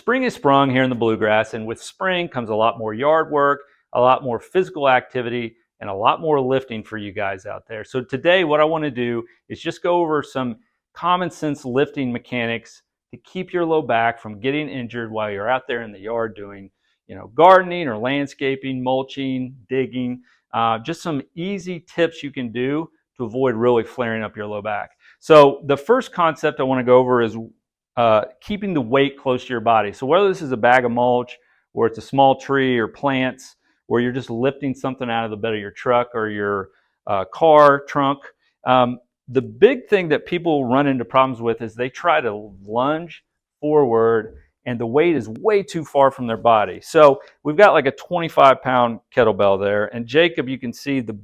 spring is sprung here in the Bluegrass, and with spring comes a lot more yard work, a lot more physical activity, and a lot more lifting for you guys out there. So today what I want to do is just go over some common sense lifting mechanics to keep your low back from getting injured while you're out there in the yard doing, gardening or landscaping, mulching, digging. Just some easy tips you can do to avoid really flaring up your low back. So the first concept I want to go over is keeping the weight close to your body. So whether this is a bag of mulch or it's a small tree or plants, or you're just lifting something out of the bed of your truck or your car trunk, the big thing that people run into problems with is they try to lunge forward and the weight is way too far from their body. So we've got like a 25-pound kettlebell there, and Jacob, you can see the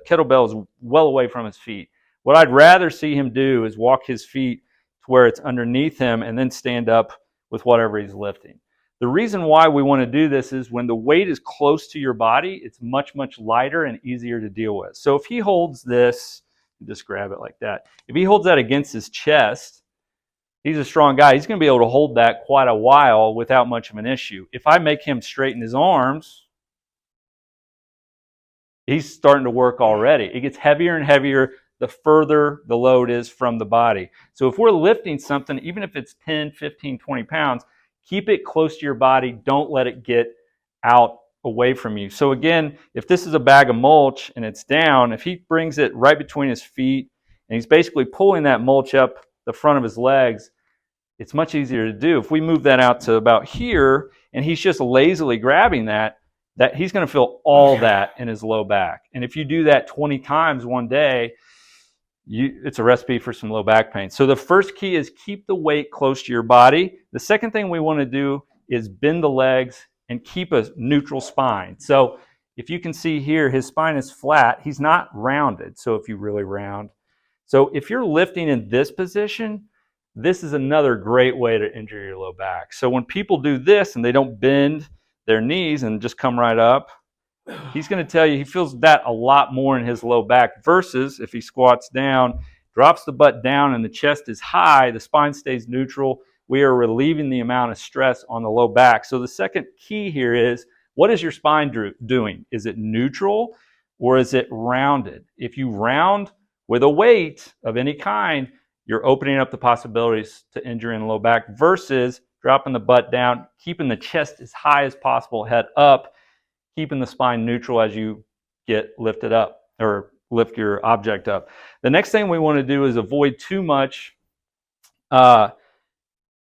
kettlebell is well away from his feet. What I'd rather see him do is walk his feet to where it's underneath him and then stand up with whatever he's lifting. The reason why we want to do this is when the weight is close to your body, it's much, much lighter and easier to deal with. So if he holds this, just grab it like that. If he holds that against his chest, he's a strong guy. He's going to be able to hold that quite a while without much of an issue. If I make him straighten his arms, he's starting to work already. It gets heavier and heavier the further the load is from the body. So if we're lifting something, even if it's 10, 15, 20 pounds, keep it close to your body. Don't let it get out away from you. So again, if this is a bag of mulch and it's down, if he brings it right between his feet and he's basically pulling that mulch up the front of his legs, it's much easier to do. If we move that out to about here and he's just lazily grabbing that he's going to feel all that in his low back. And if you do that 20 times one day, it's a recipe for some low back pain. So the first key is keep the weight close to your body. The second thing we want to do is bend the legs and keep a neutral spine. So if you can see here, his spine is flat. He's not rounded. So if you really round. So if you're lifting in this position, this is another great way to injure your low back. So when people do this and they don't bend their knees and just come right up, he's going to tell you he feels that a lot more in his low back versus if he squats down, drops the butt down and the chest is high, the spine stays neutral. We are relieving the amount of stress on the low back. So the second key here is, what is your spine doing? Is it neutral or is it rounded? If you round with a weight of any kind, you're opening up the possibilities to injuring the low back versus dropping the butt down, keeping the chest as high as possible, head up, keeping the spine neutral as you get lifted up or lift your object up. The next thing we want to do is avoid too much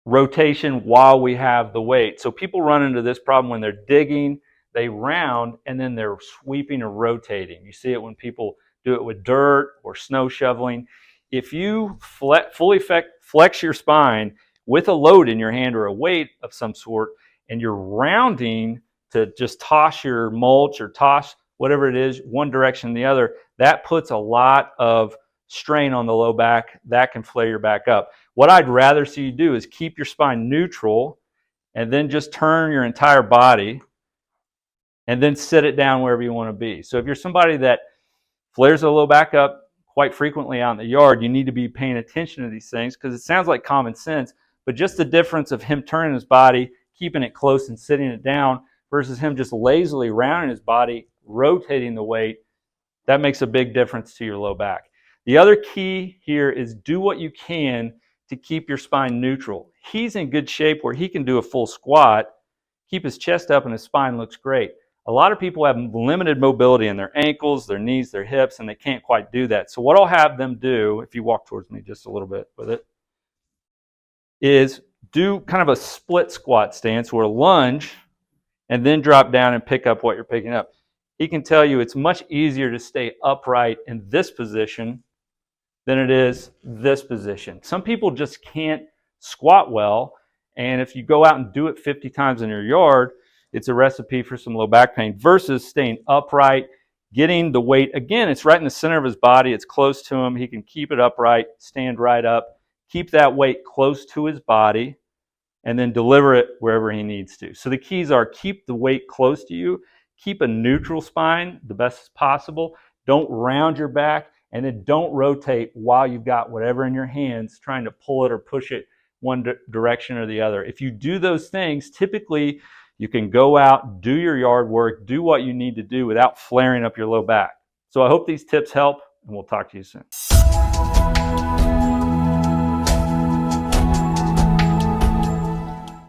rotation while we have the weight. So people run into this problem when they're digging, they round and then they're sweeping or rotating. You see it when people do it with dirt or snow shoveling. If you fully flex your spine with a load in your hand or a weight of some sort, and you're rounding to just toss your mulch or toss whatever it is one direction or the other, that puts a lot of strain on the low back. That can flare your back up. What I'd rather see you do is keep your spine neutral and then just turn your entire body and then sit it down wherever you want to be. So if you're somebody that flares the low back up quite frequently out in the yard, you need to be paying attention to these things because it sounds like common sense, but just the difference of him turning his body, keeping it close and sitting it down versus him just lazily rounding his body, rotating the weight, that makes a big difference to your low back. The other key here is do what you can to keep your spine neutral. He's in good shape where he can do a full squat, keep his chest up and his spine looks great. A lot of people have limited mobility in their ankles, their knees, their hips, and they can't quite do that. So what I'll have them do, if you walk towards me just a little bit with it, is do kind of a split squat stance or a lunge and then drop down and pick up what you're picking up. He can tell you it's much easier to stay upright in this position than it is this position. Some people just can't squat well, and if you go out and do it 50 times in your yard, it's a recipe for some low back pain versus staying upright, getting the weight. Again, it's right in the center of his body. It's close to him. He can keep it upright, stand right up, keep that weight close to his body, and then deliver it wherever he needs to. So the keys are keep the weight close to you, keep a neutral spine the best as possible, don't round your back, and then don't rotate while you've got whatever in your hands trying to pull it or push it one direction or the other. If you do those things, typically you can go out, do your yard work, do what you need to do without flaring up your low back. So I hope these tips help, and we'll talk to you soon.